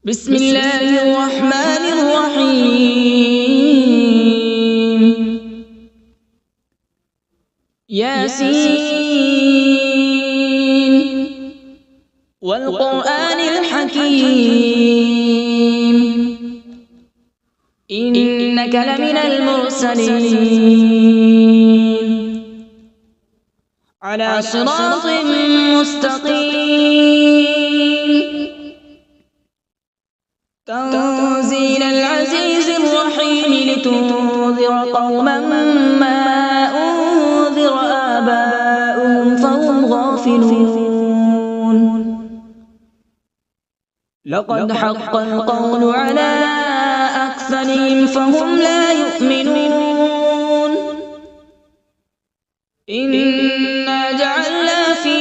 بسم الله الرحمن الرحيم. ياسين والقرآن الحكيم إنك لمن المرسلين على صراط مستقيم تنزيل العزيز الرحيم لتنذر قوما ما أنذر آباؤهم فهم غافلون. لقد حق القول على أكثرهم فهم لا يؤمنون. إنا جعلنا في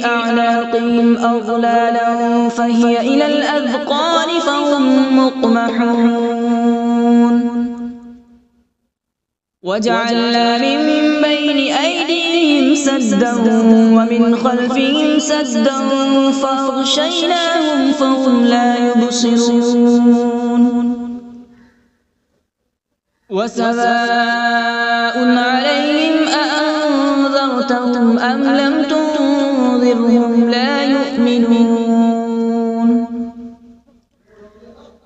أعناقهم أغلالا فهي إلى الأذقان فهم مقمحون. وجعلنا من بين أيديهم سدا ومن خلفهم سدا فأغشيناهم فهم لا يبصرون. وسواء عليهم أأنذرتهم أم لم تنذرهم لا يؤمنون.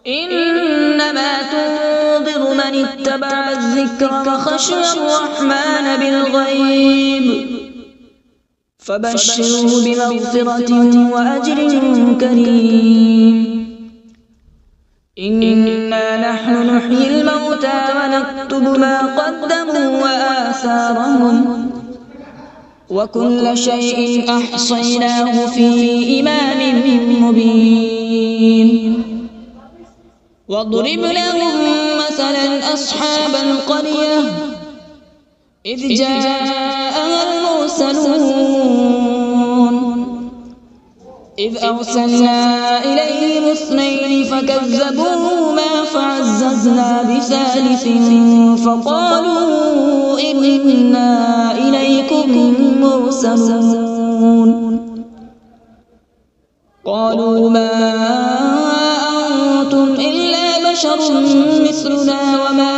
إنما تنذر من اتبع الذكر وخشي الرحمن بالغيب فبشره بمغفرة وأجر كريم. إنا نحن نحيي الموتى ونكتب ما قدموا وآثارهم وكل شيء أحصيناه في إمام مبين. واضرب لهم مثلا أصحاب القرية إذ جاءها المرسلون إذ أرسلنا إليهم اثنين فكذبوهما فعززنا بثالث فقالوا إنا إليكم مرسلون. قالوا ما أنتم إلا بشر مثلنا وما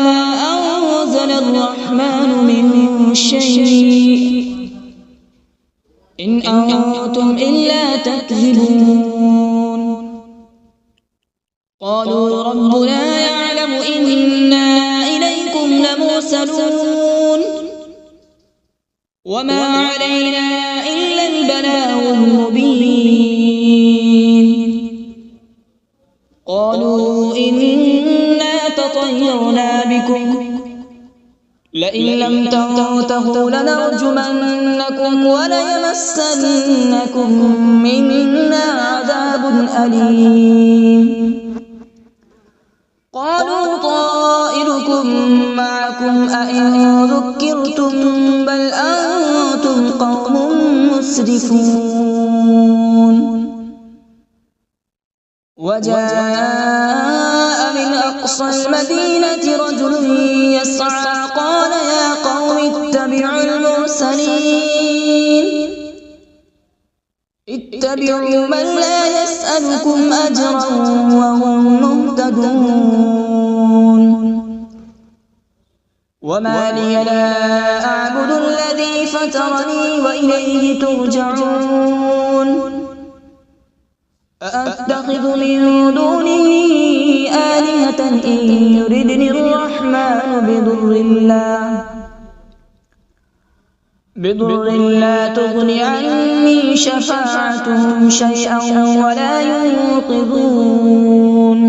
أنزل الرحمن من شيء إن أنتم إلا تكذبون. قالوا ربنا يعلم إنا إليكم لمرسلون وما علينا إلا البلاغ المبين. قالوا إنا تطيرنا بكم لئن لم تنتهوا لنرجمنكم وليمسنكم منا عذاب أليم. قالوا طائركم معكم أئن ذكرتم بل أنتم قوم مسرفون. وجاء من أقصى المدينة رجل يسعى قال يا قوم اتبعوا المرسلين اتبعوا من لا يسألكم أجرا وهم مهتدون. وما لي لا أعبد الذي فطرني وإليه ترجعون. أأتخذ من دونه آلهة إن يردني الرحمن بضر لا تغن عني شفاعتهم شيئا ولا ينقذون.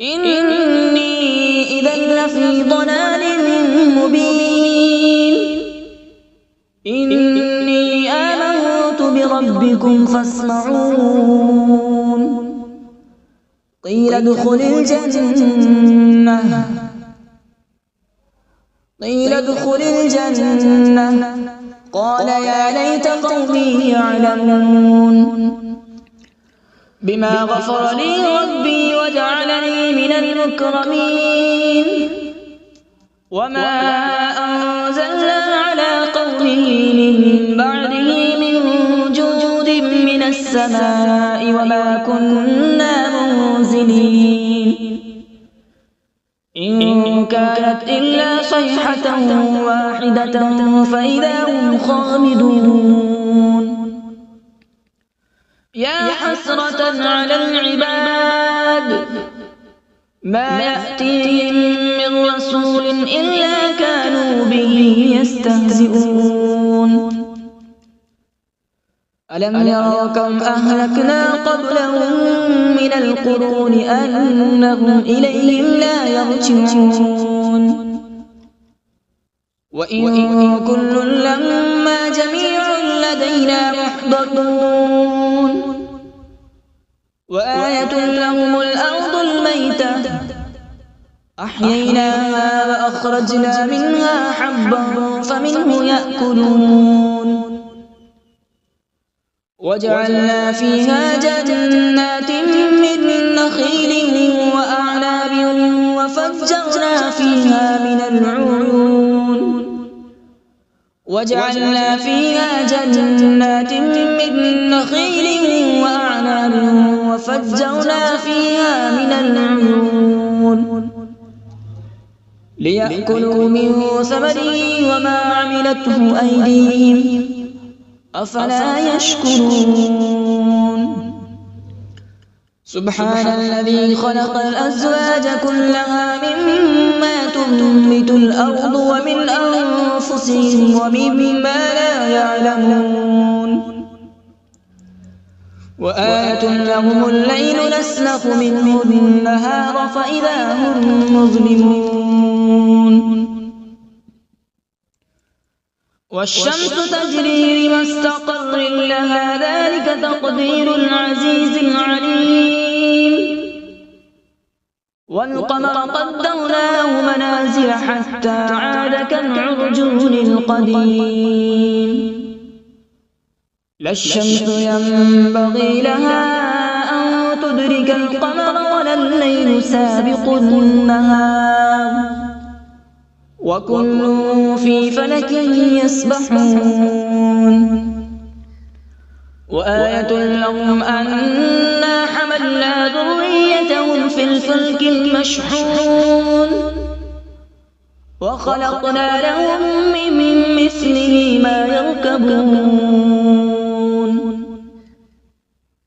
إني إذا لفي ضلال مبين. إني آمنت بربكم فاسمعون. قيل ادخل الجنة قال يا ليت قومي يعلمون بما غفر لي ربي وجعلني من المكرمين. وما أنزلنا على قومه من بعده من جود من السماء وما كنا منزلين إن كانت إلا صيحة واحدة فإذا هم خامدون يا حسرة على العباد ما يأتيهم من رسول إلا كانوا به يستهزئون ألم يروا كم أهلكنا قبلهم من القرون أنهم إليهم لا يرجعون وإن كل لما جميع لدينا محضرون وآية لهم الأرض الميتة أحييناها وأخرجنا منها حبا فمنه يأكلون وجعلنا فيها جنات من نخيل وأعناب وفجرنا فيها من العيون وجعلنا فيها جنات من نخيل وأعناب وفجرنا فيها من العيون ليأكلوا من ثمره وما عملته أيديهم أفلا يشكرون سبحان الذي خلق الأزواج كلها مما تنبت الأرض ومن أنفسهم ومما لا يعلمون وآية لهم الليل نسلخ منه النهار فإذا هم مظلمون والشمس تجري لمستقر لها ذلك تقدير العزيز العليم والقمر قدرناه منازل حتى عاد كالعرجون القديم لا الشمس ينبغي لها أن تدرك القمر ولا الليل سابق النهار وكل في فلك يسبحون وآية لهم أنا حملنا ذريتهم في الفلك المشحون وخلقنا لهم من مثله ما يركبون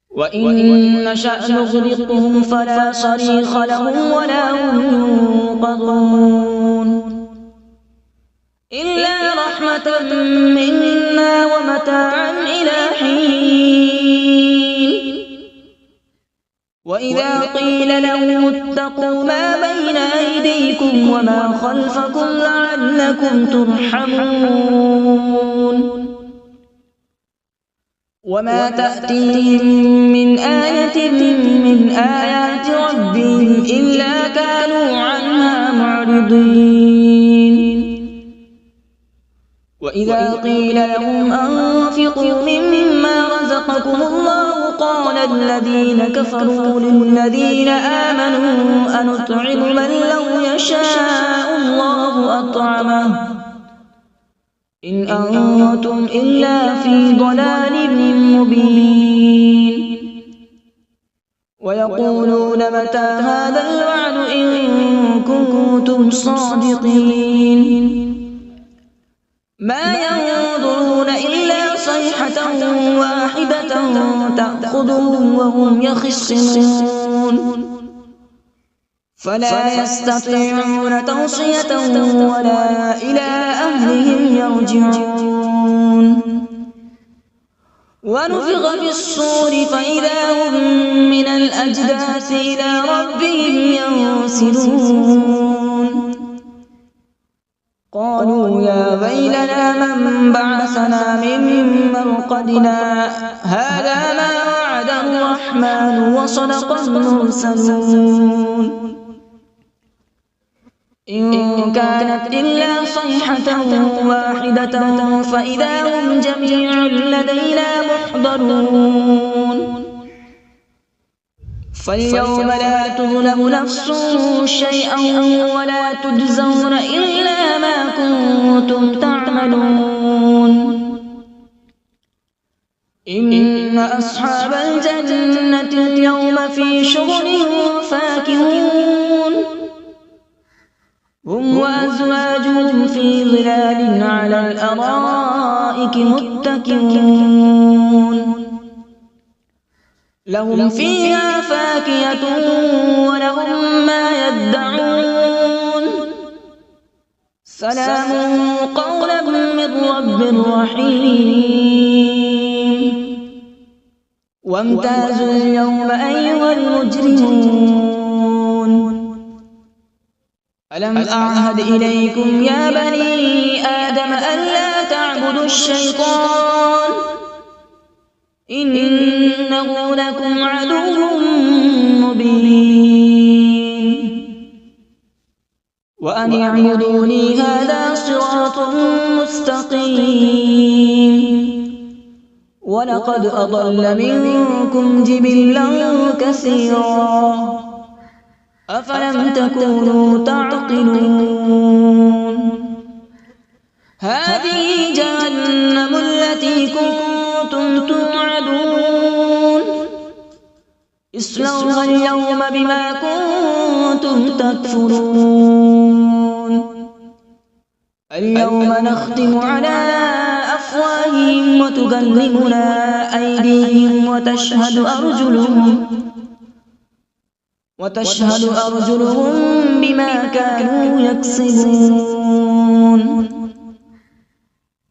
وإن نشأ نغرقهم فلا صريخ لهم ولا هم ينقذون إلا رحمة منا ومتاعا إلى حين وإذا قيل لهم اتقوا ما بين أيديكم وما خلفكم لعلكم ترحمون وما تأتيهم من آية من آيات ربهم إلا كانوا عنها معرضين وإذا قيل لهم أنفقوا مما رزقكم الله قال الذين كفروا للذين آمنوا أنطعم من لو يشاء الله أطعمه إن أنتم إلا في ضلال مبين ويقولون متى هذا الوعد إن كنتم صادقين ما ينظرون إلا صيحة واحدة تأخذهم وهم يخصمون فلا يستطيعون توصية ولا إلى أهلهم يرجعون ونفخ في الصور فإذا هم من الأجداث إلى ربهم ينسلون قالوا يا ويلنا من بعثنا من مرقدنا هذا ما وعد الرحمن وصدق المرسلون إن كانت إلا صيحة واحدة فإذا هم جميع لدينا محضرون فاليوم لا تظلم نفس شيئا ولا تجزون إلا ما كنتم تعملون إن أصحاب الجنة اليوم في شغل فاكهون هم وأزواجهم في ظلال على الأرائك متكئون لهم فيها فاكهة ولهم ما يدعون سلام قولا من رب رحيم وامتازوا اليوم أيها المجرمون ألم أعهد إليكم يا بني آدم ألا تعبدوا الشيطان إنه لكم عدو مبين وأن اعبدوني هذا صراط مستقيم ولقد أضل منكم جبلا كثيرا أفلم تكونوا تعقلون هذه جهنم التي كنتم توعدون اصلوها اليوم بما كنتم تكفرون اليوم نختم على أفواههم وتكلمنا أيديهم وتشهد أرجلهم بما كانوا يكسبون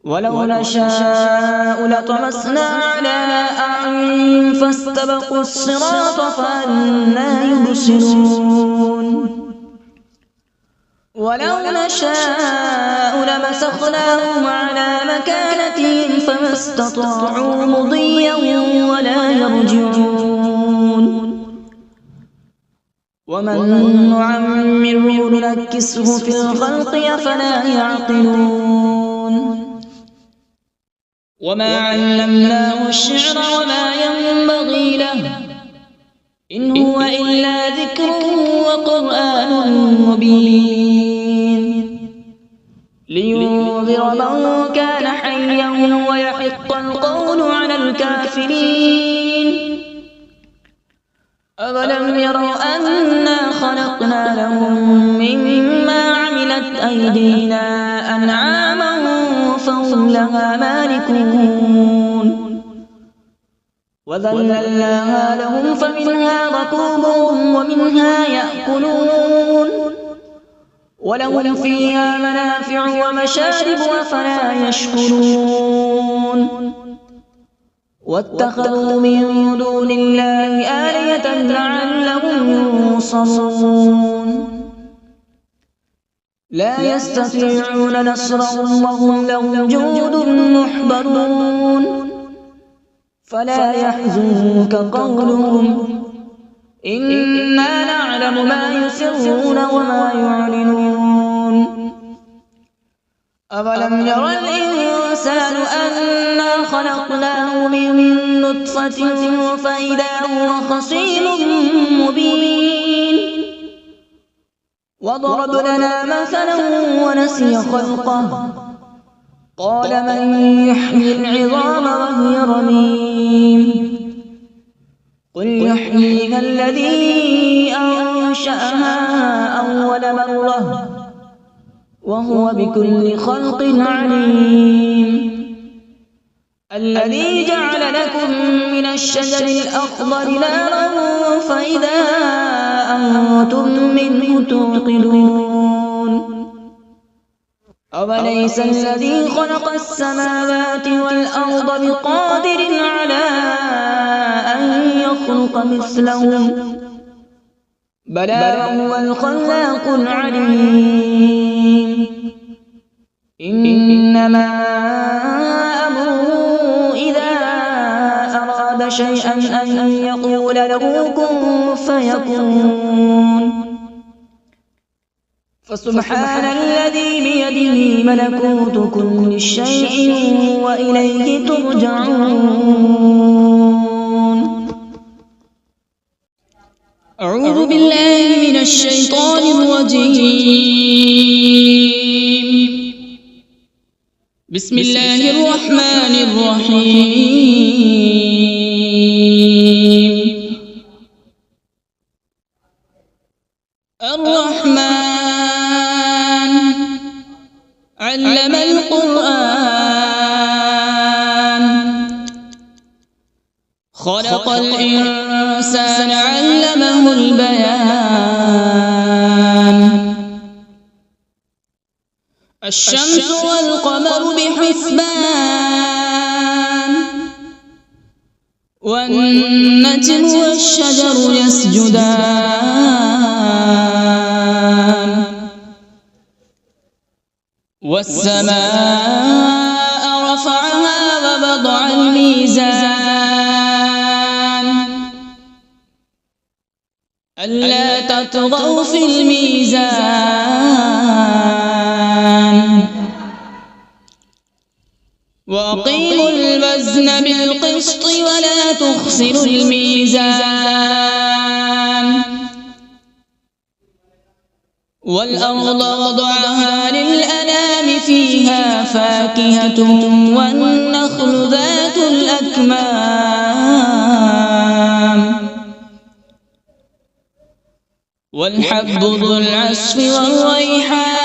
ولو نشاء لطمسنا على أعينهم فاستبقوا الصراط فأنى يبصرون ولو نشاء لمسخناهم على مكانتهم فما استطاعوا مضيا ولا يرجعون ومن نعمره ننكسه في الخلق أفلا يعقلون وما علمناه الشعر وما ينبغي له إن هو إلا ذكر وقرآن مبين لينذر من كان حيا ويحق القول على الكافرين أولم يروا أنا خلقنا لهم مما عملت أيدينا أنعاما فهم لها مالكون وذللناها لهم فمنها ركوبهم ومنها يأكلون ولهم فيها منافع ومشارب أفلا يشكرون واتخذوا من دون الله آلهة لعلهم ينصرون لا يستطيعون نصرهم وهم لهم جند محضرون فلا يحزنك قولهم إنا نعلم ما يسرون وما يعلنون أولم ير الإنسان أنا خلقناه من نطفة فإذا هو خصيم مبين وضرب لنا مثلا ونسي خلقه قال من يحيي العظام وهي رميم قل يحييها الذي أنشأها أول مرة وهو بكل خلق عليم الذي جعل لكم من الشجر الأخضر نارا فإذا أنتم منه توقدون أوليس الذي خلق السماوات والأرض بقادر على أن يخلق مثلهم بلى وهو الخلاق العليم إنما أمره إذا أراد شيئا أن يقول له كن فيكون فسبحان الذي بيده ملكوت كل شيء وإليه ترجعون أعوذ بالله من الشيطان الرجيم بسم الله الرحمن الرحيم. الرحمن علم القرآن، خلق الإنسان علمه البيان. الشمس والقمر بحسبان، والنجم والشجر يسجدان. والسماء رفعها ووضع الميزان، ألا تطغوا في الميزان. وأقيموا الوزن بالقسط ولا تخسروا الميزان. والأرض وضعها للأنام، فيها فاكهة والنخل ذات الأكمام، والحب ذو العصف والريحان.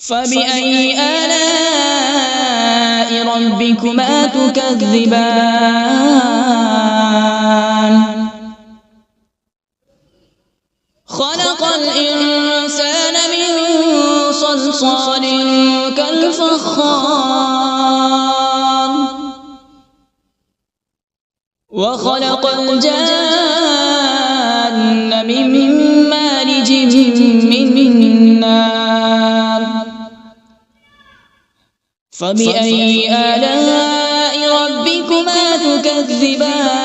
فبأي آلاء ربكما تكذبان؟ خلق الإنسان من صلصال كالفخار، وخلق الجان من مارج من نار. فبأي آلاء ربكما تكذبان؟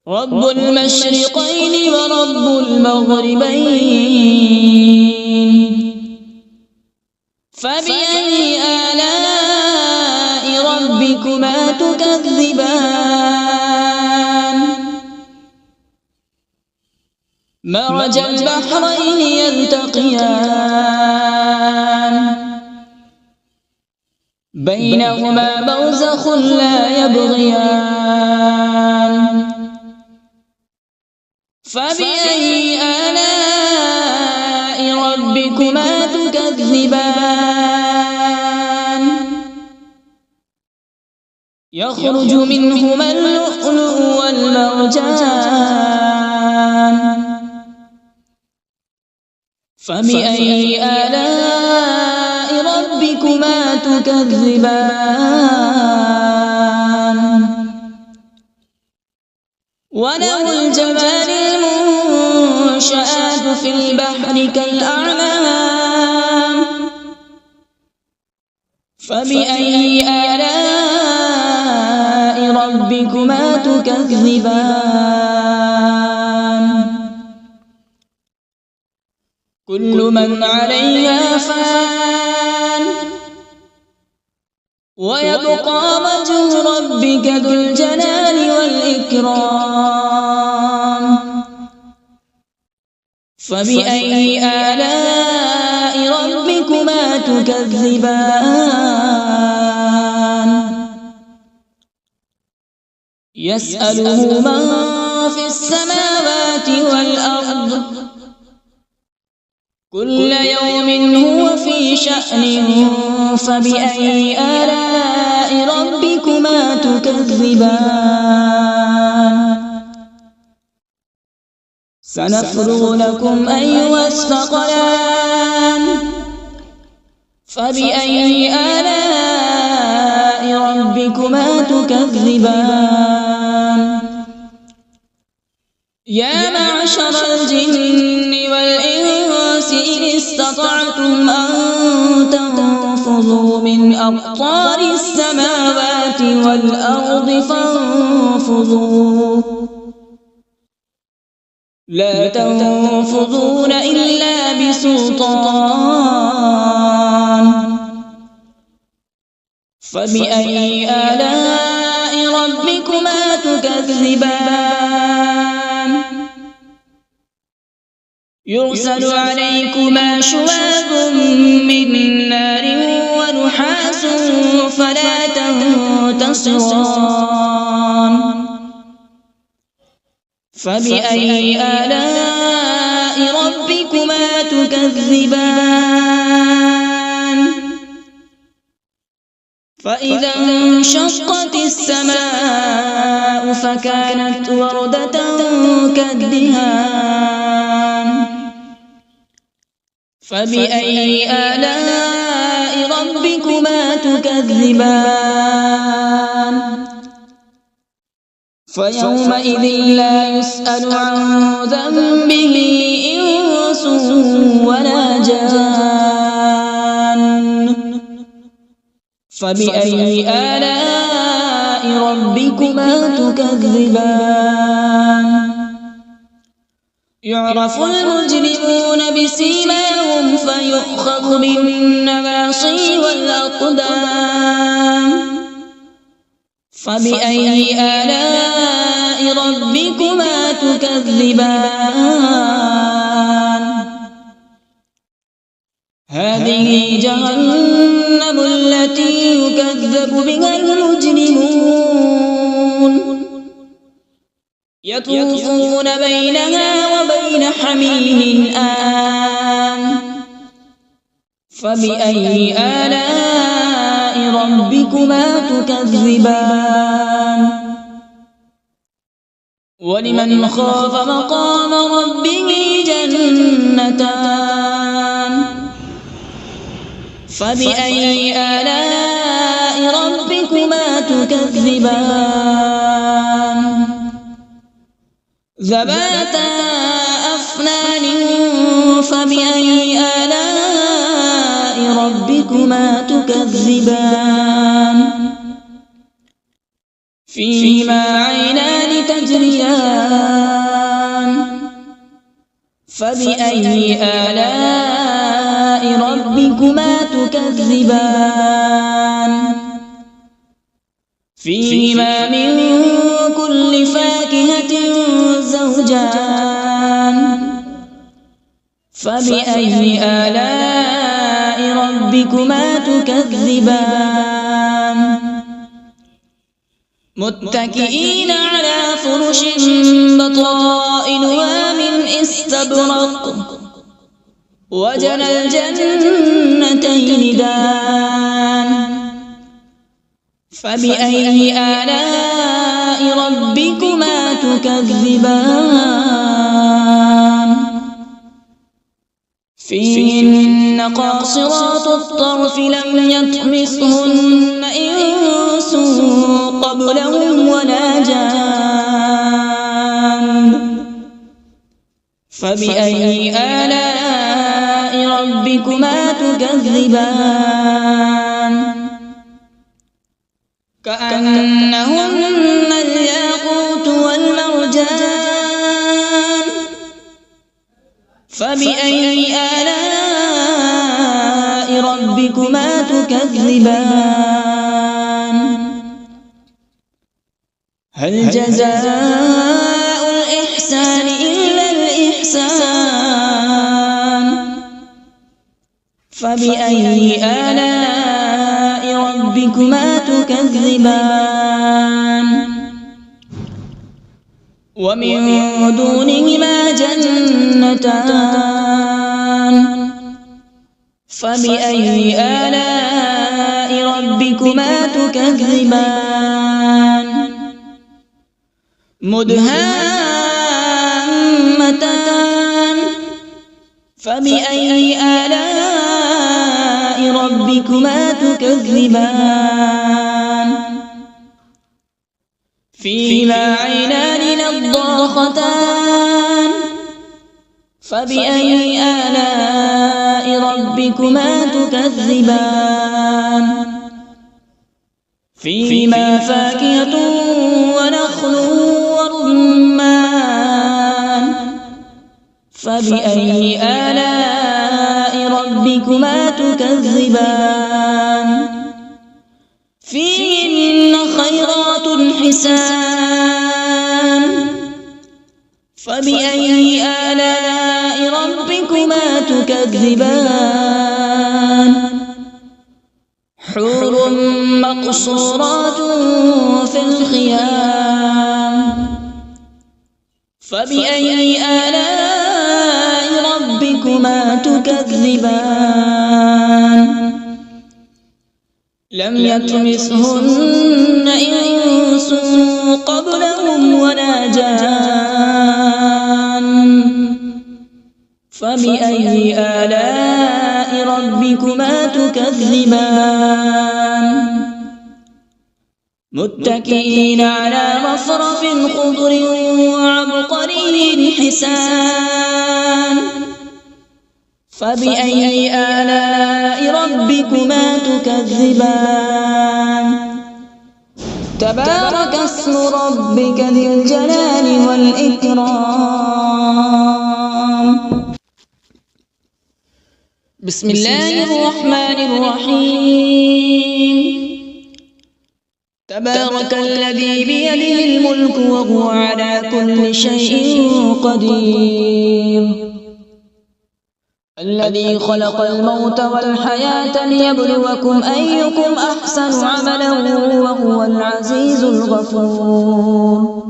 رب المشرقين ورب المغربين. فبأي آلاء ربكما تكذبان؟ مرج البحرين يلتقيان، بينهما برزخ لا يبغيان. فبأي آلاء ربكما تكذبان؟ يخرج منهما اللؤلؤ والمرجان. فبأي آلاء ربكما تكذبان؟ وله الجوار المنشآت في البحر كالأعلام. فبأي آلاء ربكما تكذبان؟ كل من عليها فان، ويبقى وجه ربك ذو الجلال والإكرام. فبأي آلاء ربكما تكذبان؟ يسأله من في السماوات والأرض، كل يوم هو في شأن. فبأي آلاء ربكما تكذبان؟ سنفرغ لكم أيها الثقلان. فبأي آلاء ربكما تكذبان؟ يا معشر الجن والإنس إن استطعتم أن تنفذوا من أقطار السماوات والأرض فانفذوا، لا تنفذون إلا بسلطان. فبأي آلاء ربكما تكذبان؟ يرسل عليكما شواظ من نار ونحاس فلا تنتصران فبأي آلاء ربكما تكذبان فإذا انشقت السماء فكانت وردة كالدهان فبأي آلاء ربكما تكذبان فيومئذ لا يسأل عن ذنبه إنس ولا جان فبأي آلاء ربكما تكذبان يعرف المجرمون بسيماهم فيؤخذ بالنواصي والأقدام فبأي آلاء ربكما تكذبان هذه جهنم التي يكذب بها المجرمون يطوفون بينها وبين حميم آن فبأي آلاء ربكما تكذبان ولمن خاف مقام ربه جنتان فبأي آلاء ربكما تكذبان ذواتا أفنان فبأي آلاء ربكما تكذبان فيهما عينان تجريان فبأي آلاء ربكما تكذبان فيهما من كل فاكهة زوجان فبأي آلاء ربكما تكذبان متكئين على فرش بطائنها من استبرق وجنى الجنتين دان فبأي آلاء ربكما تكذبان فيهن قاصرات الطرف لم يطمثهن إنس قبلهم ولا جان فبأي آلاء ربكما تكذبان كأنهن الياقوت والمرجان فبأي آلاء ربكما تكذبان هل جزاء الإحسان إلا الإحسان فبأي آلاء ربكما تكذبان ومن دونهما جنتان فبأي آلاء ربكما تكذبان مدهامتان فبأي آلاء ربكما تكذبان فيهما عينان نضاختان فبأي آلاء ربكما تكذبان فيهما فاكهة ونخل ورمان فبأي آلاء ربكما تكذبان فيهن خيرات حسان فبأي آلاء ربكما ربكما تكذبان حور مقصورات في الخيام فبأي آلاء ربكما تكذبان لم يطمثهن إنس قبلهم ولا جان فبأي آلاء ربكما تكذبان متكئين على رفرف خضر وعبقري حسان فبأي آلاء ربكما تكذبان تبارك اسم ربك ذي الجلال والإكرام بسم الله الرحمن الرحيم تبارك الذي بيده الملك وهو على كل شيء قدير الذي خلق الموت والحياة ليبلوكم أيكم أحسن عملا وهو العزيز الغفور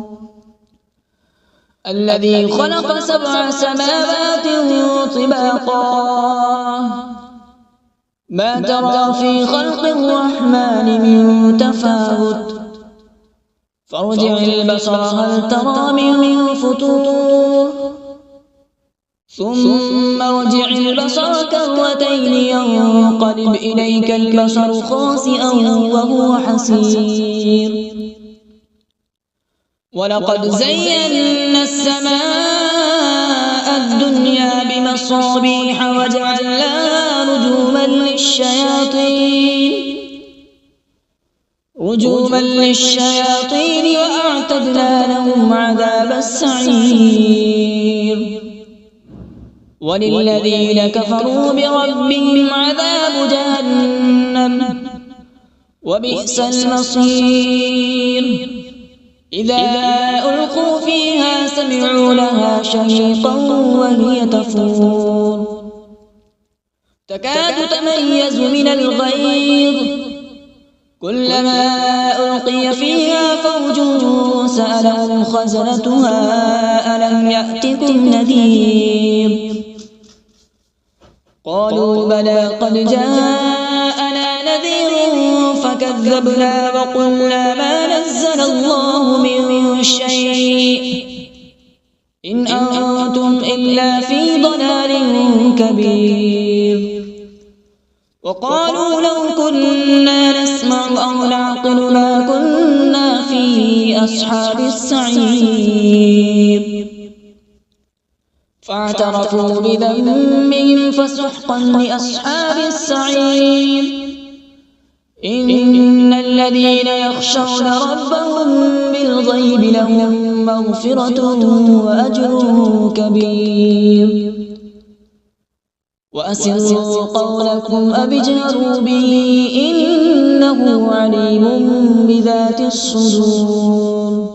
الذي خلق 7 سماوات طباقا ما ترى في خلق الرحمن من تفاوت فارجع البصر هل ترى من فطور ثم ارجع البصر كرتين ينقلب إليك البصر خاسئا وهو حسير ولقد زينا السماء الدنيا بمصابيح وجعلناها رجوما للشياطين وأعتدنا لهم عذاب السعير وللذين كفروا بربهم عذاب جهنم وبئس المصير إذا ألقوا فيها سمعوا لها شهيقا وهي تفور تكاد تميز من الغيظ كلما ألقي فيها فوج سألهم خزنتها ألم يأتكم نذير قالوا بلى قد جاءنا نذير فكذبنا وقلنا ما نزل الله من شيء إن أنتم إلا في ضلال كبير وقالوا لو كنا نسمع أو نعقل ما كنا في أصحاب السعير فاعترفوا بذنبهم فسحقا لأصحاب السعير إن الذين يخشون ربهم بالغيب لهم مغفرة وأجر كبير وأسروا قولكم أو اجهروا به إنه عليم بذات الصدور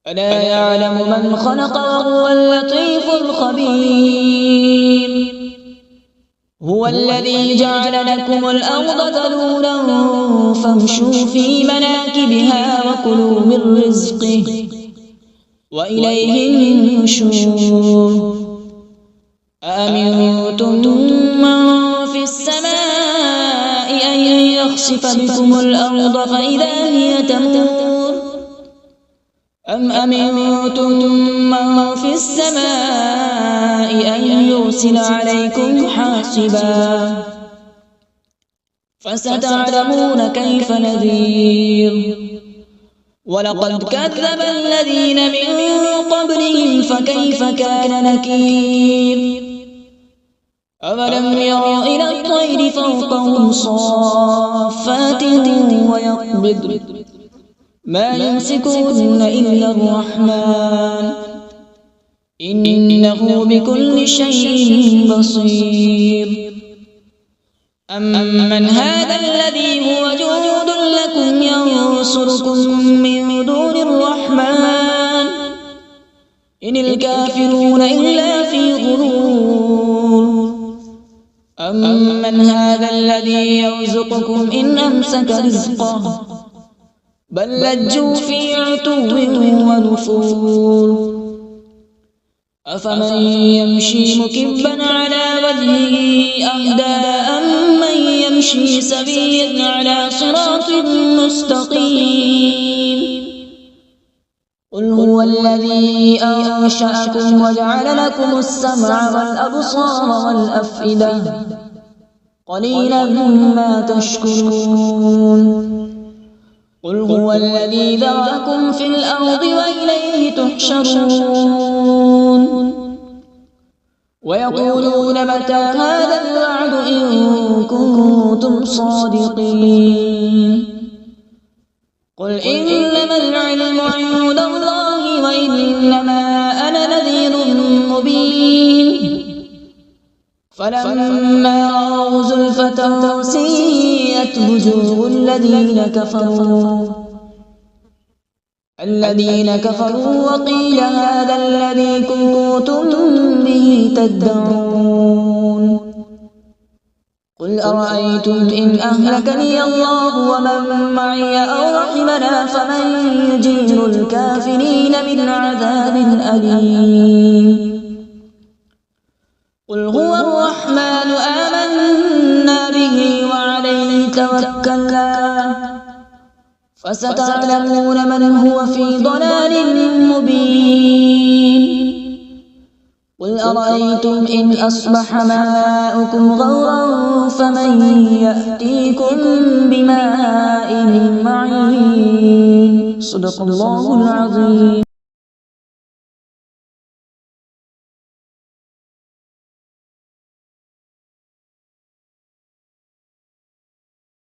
ألا يعلم من خلق وهو اللطيف الخبير هو الذي جعل لكم الأرض ذلولا فامشوا في مناكبها وكلوا من رزقه وإليه النشور أأمنتم من في السماء أن يخسف بكم الأرض فإذا هي تمور أم أمنتم من في السماء أن يرسل عليكم حاصبا فستعلمون كيف نذير ولقد كذب الذين من قبلهم فكيف كان نكير أولم يروا إلى الطير فوقهم صافات ويقبض ما يمسكهن إلا الرحمن إنه بكل شيء بصير أمن هذا الذي هو جند لكم ينصركم من دون الرحمن إن الكافرون إلا في غرور أمن هذا الذي يرزقكم إن أمسك رزقه بل لجوا في عتو ونفور أفمن يمشي مكبا على وجهه أهدى أمن يمشي سويا على صراط مستقيم قل هو الذي أنشأكم وجعل لكم السمع والأبصار والأفئدة قليلا ما تشكرون قل هو الذي ذرأكم في الأرض وإليه تحشرون ويقولون متى هذا الوعد إن كنتم صادقين قل إنما العلم عند الله وإنما أنا نذير مبين فلما رأوا زلفة سيئت وجوه الذين كفروا وقيل هذا الذي كنتم به تدعون قل أرأيتم إن أهلكني الله ومن معي أو رحمنا فمن يجير الكافرين من عذاب أليم قل هو الرحمن آمنا به وعليه توكلنا فستعلمون من هو في ضلال مبين قل أرأيتم إن أصبح ماؤكم غورا فمن يأتيكم بماء معين صدق الله العظيم.